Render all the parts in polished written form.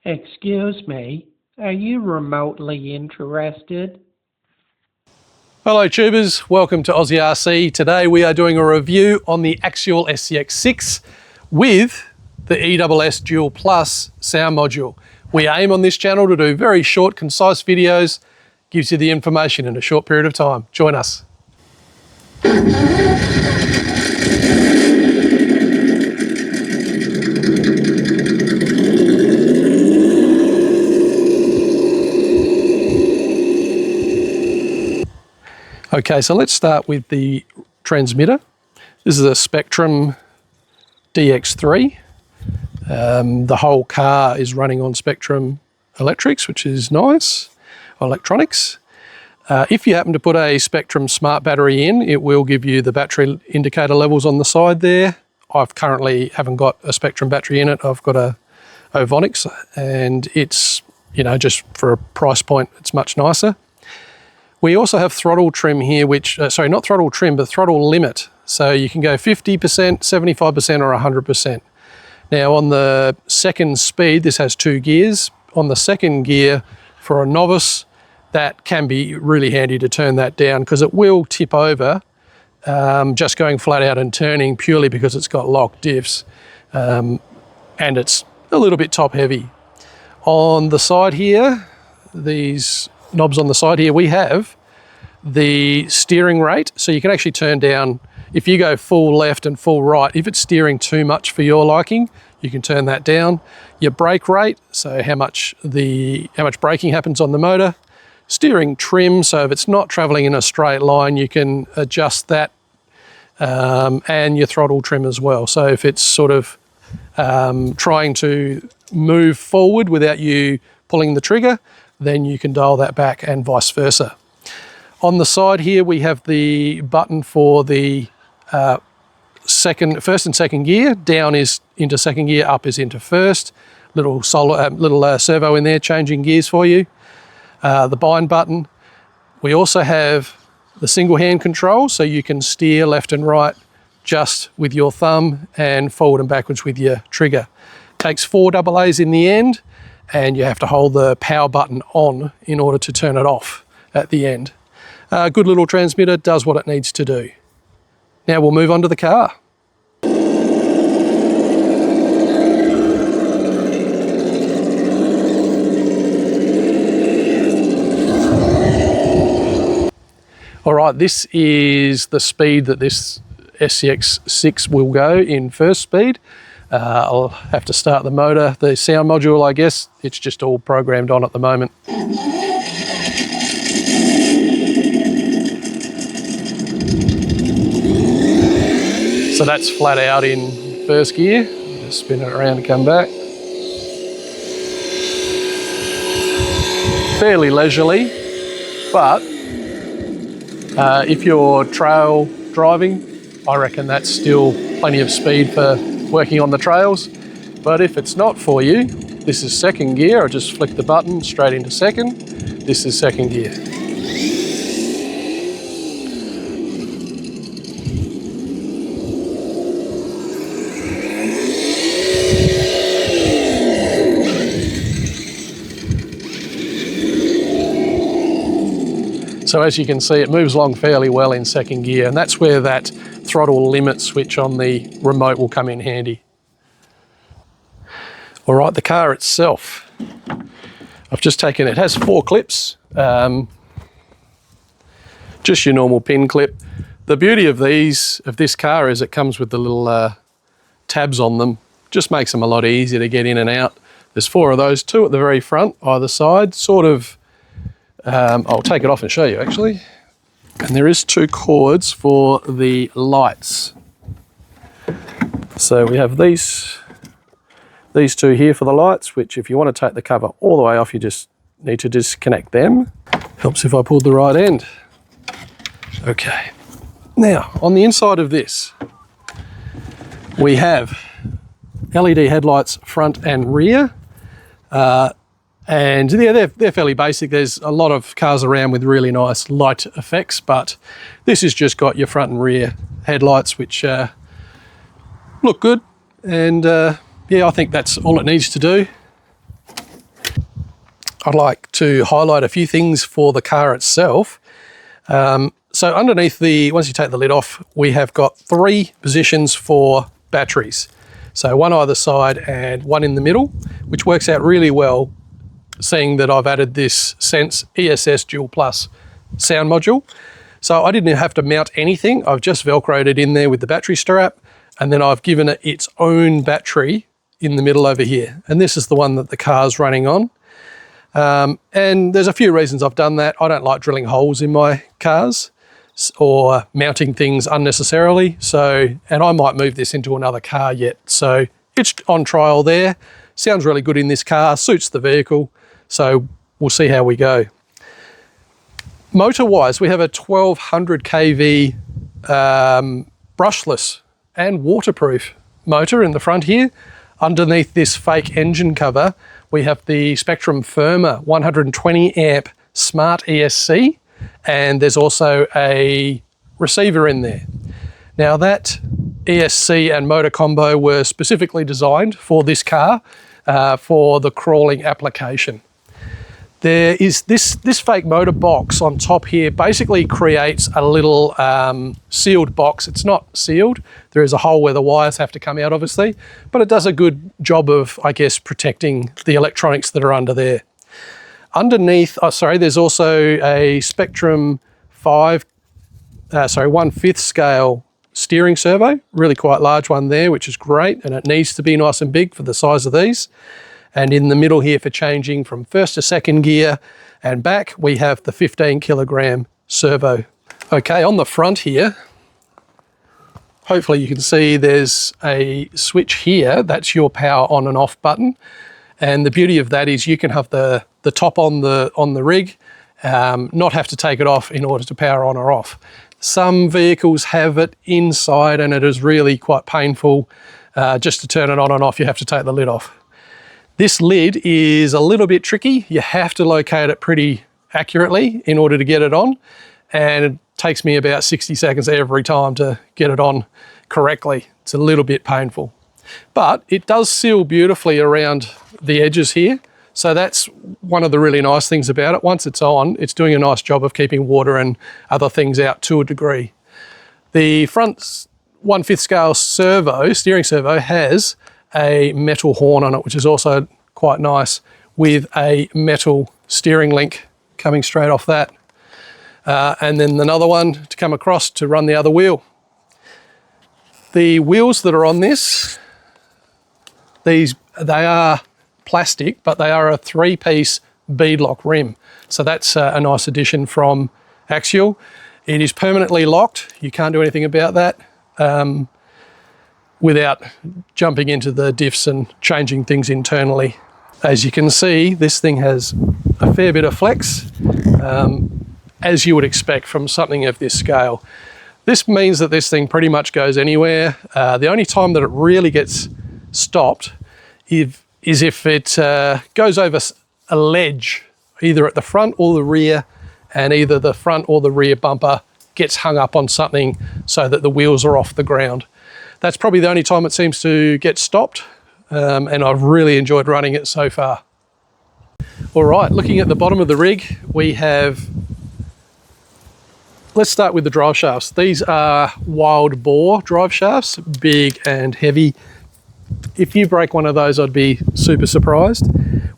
Excuse me, are you remotely interested? Hello tubers, welcome to Aussie RC. Today we are doing a review on the Axial Scx6 with the ESS Dual Sound Module. We aim on this channel to do very short, concise videos, gives you the information in a short period of time. Join us. Okay, so let's start with the transmitter. This is a Spectrum DX3. The whole car is running on Spectrum electrics, which is nice, electronics. If you happen to put a Spectrum smart battery in, it will give you the battery indicator levels on the side there. I've currently haven't got a Spectrum battery in it. I've got a Ovonics, and it's, you know, just for a price point, it's much nicer. We also have throttle trim here, which, sorry, not throttle trim, but throttle limit. So you can go 50%, 75% or 100%. Now on the second speed, this has 2 gears. On the second gear, for a novice, that can be really handy to turn that down because it will tip over just going flat out and turning purely because it's got locked diffs and it's a little bit top heavy. On the side here, these knobs on the side here, we have the steering rate, so you can actually turn down, if you go full left and full right, if it's steering too much for your liking, you can turn that down. Your brake rate, so how much braking happens on the motor. Steering trim, so if it's not traveling in a straight line, you can adjust that, and your throttle trim as well. So if it's sort of trying to move forward without you pulling the trigger, then you can dial that back and vice versa. On the side here, we have the button for the first and second gear. Down is into second gear, up is into first. Little servo in there changing gears for you. The bind button. We also have the single hand control, so you can steer left and right just with your thumb and forward and backwards with your trigger. Takes 4 AA's in the end, and you have to hold the power button on in order to turn it off at the end. Good little transmitter, does what it needs to do. Now we'll move on to the car. All right, this is the speed that this Scx6 will go in first speed. I'll have to start the motor, the sound module, I guess. It's just all programmed on at the moment. So that's flat out in first gear. Just spin it around and come back. Fairly leisurely, but if you're trail driving, I reckon that's still plenty of speed for working on the trails. But if it's not for you, this is second gear. I just flick the button straight into second. This is second gear. So as you can see, it moves along fairly well in second gear, and that's where that throttle limit switch on the remote will come in handy. All right, the car itself. I've just taken, it has 4 clips, just your normal pin clip. The beauty of this car is it comes with the little tabs on them, just makes them a lot easier to get in and out. There's 4 of those, 2 at the very front, either side, sort of. I'll take it off and show you actually. And there is 2 cords for the lights. So we have these 2 here for the lights, which if you want to take the cover all the way off, you just need to disconnect them. Helps if I pulled the right end. Okay. Now, on the inside of this, we have LED headlights front and rear. And yeah, they're fairly basic. There's a lot of cars around with really nice light effects, but this has just got your front and rear headlights, which look good. And yeah, I think that's all it needs to do. I'd like to highlight a few things for the car itself. So underneath once you take the lid off, we have got 3 positions for batteries. So one either side and one in the middle, which works out really well, seeing that I've added this Sense ESS Dual Sound Module. So I didn't have to mount anything. I've just Velcroed it in there with the battery strap, and then I've given it its own battery in the middle over here. And this is the one that the car's running on. And there's a few reasons I've done that. I don't like drilling holes in my cars or mounting things unnecessarily. And I might move this into another car yet. So it's on trial there. Sounds really good in this car, suits the vehicle. So we'll see how we go. Motor-wise, we have a 1200 kV brushless and waterproof motor in the front here. Underneath this fake engine cover, we have the Spectrum Firmer 120 amp Smart ESC, and there's also a receiver in there. Now that ESC and motor combo were specifically designed for this car for the crawling application. There is this fake motor box on top here basically creates a little sealed box. It's not sealed. There is a hole where the wires have to come out, obviously, but it does a good job of, I guess, protecting the electronics that are under there. Underneath, there's also a Spectrum 1/5 scale steering servo, really quite large one there, which is great, and it needs to be nice and big for the size of these. And in the middle here for changing from first to second gear and back, we have the 15 kilogram servo. Okay, on the front here, hopefully you can see there's a switch here. That's your power on and off button. And the beauty of that is you can have the top on the rig, not have to take it off in order to power on or off. Some vehicles have it inside and it is really quite painful. Just to turn it on and off, you have to take the lid off. This lid is a little bit tricky. You have to locate it pretty accurately in order to get it on. And it takes me about 60 seconds every time to get it on correctly. It's a little bit painful. But it does seal beautifully around the edges here. So that's one of the really nice things about it. Once it's on, it's doing a nice job of keeping water and other things out to a degree. The front 1/5 scale steering servo has a metal horn on it, which is also quite nice, with a metal steering link coming straight off that. And then another one to come across to run the other wheel. The wheels that are on this, they are plastic, but they are a 3-piece beadlock rim. So that's a nice addition from Axial. It is permanently locked. You can't do anything about that without jumping into the diffs and changing things internally. As you can see, this thing has a fair bit of flex, as you would expect from something of this scale. This means that this thing pretty much goes anywhere. The only time that it really gets stopped is if it goes over a ledge, either at the front or the rear, and either the front or the rear bumper gets hung up on something so that the wheels are off the ground. That's probably the only time it seems to get stopped, and I've really enjoyed running it so far. All right, looking at the bottom of the rig, we have, let's start with the drive shafts. These are wild boar drive shafts, big and heavy. If you break one of those, I'd be super surprised.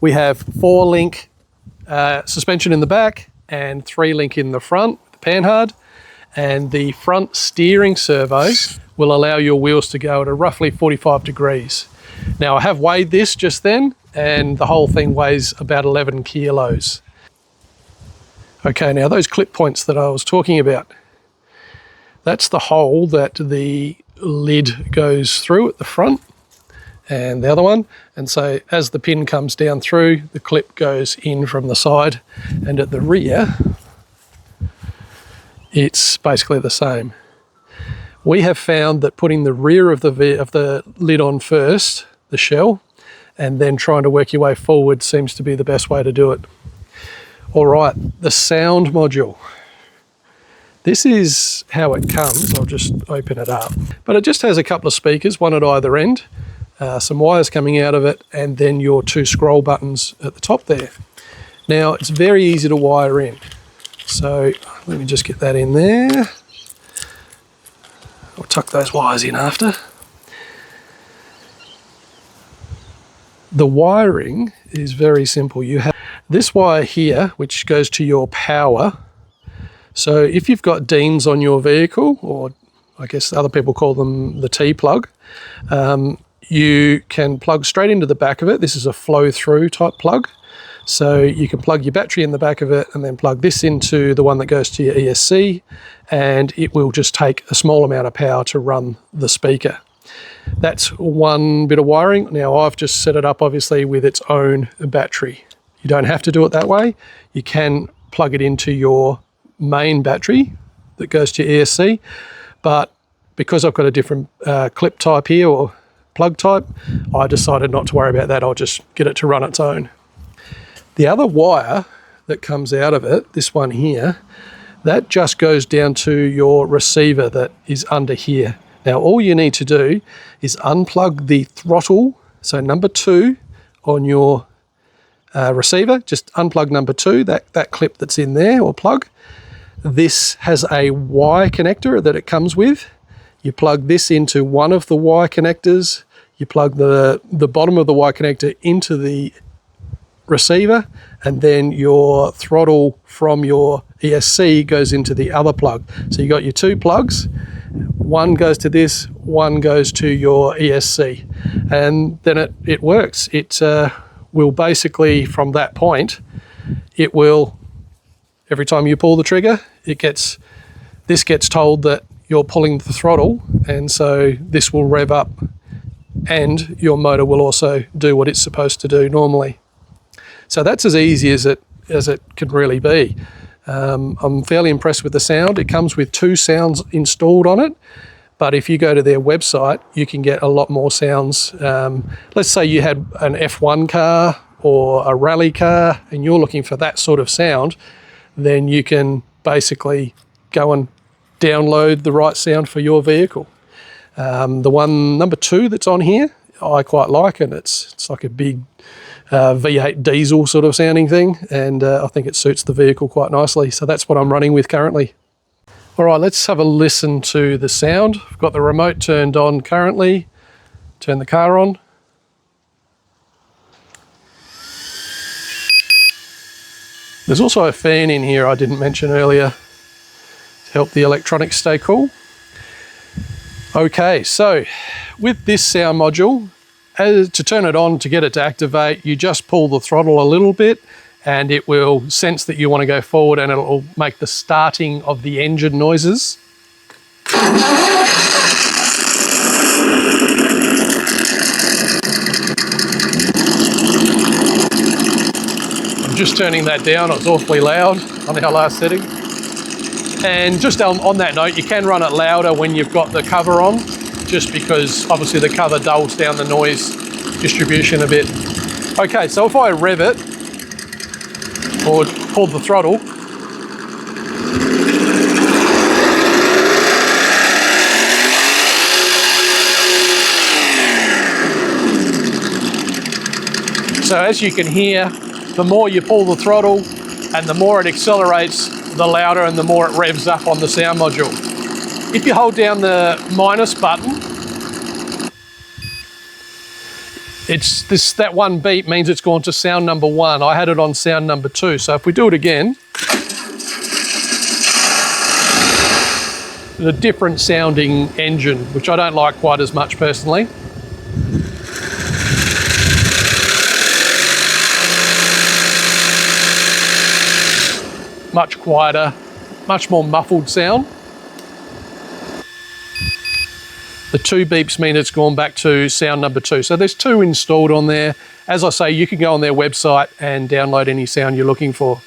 We have 4-link suspension in the back and 3-link in the front, the panhard, and the front steering servo will allow your wheels to go at a roughly 45 degrees. Now I have weighed this just then, and the whole thing weighs about 11 kilos. Okay, now those clip points that I was talking about, that's the hole that the lid goes through at the front, and the other one. And so as the pin comes down through, the clip goes in from the side, and at the rear, it's basically the same. We have found that putting the rear of the lid on first, the shell, and then trying to work your way forward seems to be the best way to do it. All right, the sound module. This is how it comes. I'll just open it up. But it just has a couple of speakers, one at either end, some wires coming out of it, and then your 2 scroll buttons at the top there. Now it's very easy to wire in. So let me just get that in there. I'll tuck those wires in after. The wiring is very simple. You have this wire here, which goes to your power. So if you've got Deans on your vehicle, or I guess other people call them the T-plug, you can plug straight into the back of it. This is a flow-through type plug. So you can plug your battery in the back of it and then plug this into the one that goes to your ESC, and it will just take a small amount of power to run the speaker. That's one bit of wiring. Now I've just set it up obviously with its own battery. You don't have to do it that way. You can plug it into your main battery that goes to your ESC, but because I've got a different clip type here, or plug type, I decided not to worry about that. I'll just get it to run its own. The other wire that comes out of it, this one here, that just goes down to your receiver that is under here. Now all you need to do is unplug the throttle, so number 2 on your receiver, just unplug number 2, that clip that's in there, or plug. This has a Y connector that it comes with. You plug this into one of the Y connectors, you plug the bottom of the Y connector into the receiver, and then your throttle from your ESC goes into the other plug. So you got your 2 plugs, one goes to this, one goes to your ESC, and then it works. It will basically, from that point, it will, every time you pull the trigger, this gets told that you're pulling the throttle, and so this will rev up, and your motor will also do what it's supposed to do normally. So that's as easy as it can really be. I'm fairly impressed with the sound. It comes with 2 sounds installed on it, but if you go to their website, you can get a lot more sounds. Let's say you had an F1 car or a rally car and you're looking for that sort of sound, then you can basically go and download the right sound for your vehicle. The one number 2 that's on here, I quite like, and it's like a big V8 diesel sort of sounding thing, and I think it suits the vehicle quite nicely. So that's what I'm running with currently. All right, let's have a listen to the sound. I've got the remote turned on currently. Turn the car on. There's also a fan in here I didn't mention earlier to help the electronics stay cool. Okay, so with this sound module, to turn it on, to get it to activate, you just pull the throttle a little bit and it will sense that you want to go forward, and it'll make the starting of the engine noises. I'm just turning that down, it was awfully loud on our last setting. And just on that note, you can run it louder when you've got the cover on, just because obviously the cover dulls down the noise distribution a bit. Okay, so if I rev it, or pull the throttle, so as you can hear, the more you pull the throttle and the more it accelerates, the louder and the more it revs up on the sound module. If you hold down the minus button, that one beep means it's gone to sound number 1. I had it on sound number 2. So if we do it again, the different sounding engine, which I don't like quite as much personally. Much quieter, much more muffled sound. The 2 beeps mean it's gone back to sound number 2. So there's 2 installed on there. As I say, you can go on their website and download any sound you're looking for.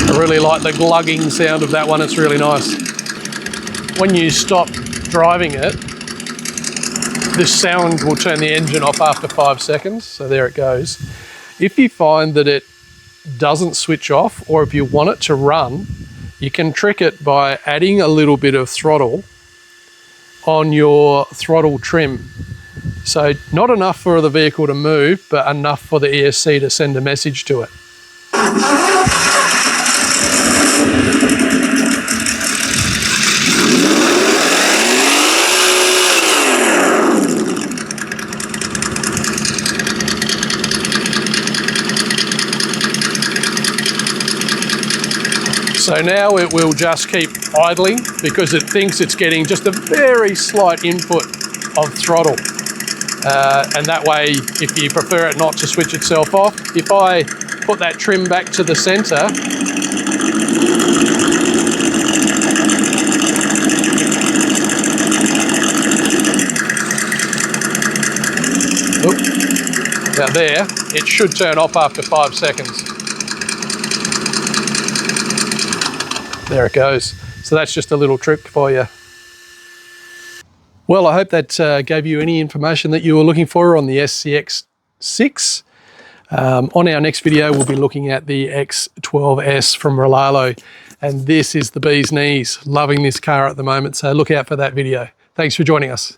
I really like the glugging sound of that one, it's really nice. When you stop driving it, this sound will turn the engine off after 5 seconds, so there it goes. If you find that it doesn't switch off, or if you want it to run, you can trick it by adding a little bit of throttle on your throttle trim. So not enough for the vehicle to move, but enough for the ESC to send a message to it. So now it will just keep idling because it thinks it's getting just a very slight input of throttle. And that way, if you prefer it not to switch itself off, if I put that trim back to the center, now there, it should turn off after 5 seconds. There it goes. So that's just a little trick for you. Well, I hope that gave you any information that you were looking for on the SCX6. On our next video, we'll be looking at the X12S from Relalo. And this is the bee's knees. Loving this car at the moment, so look out for that video. Thanks for joining us.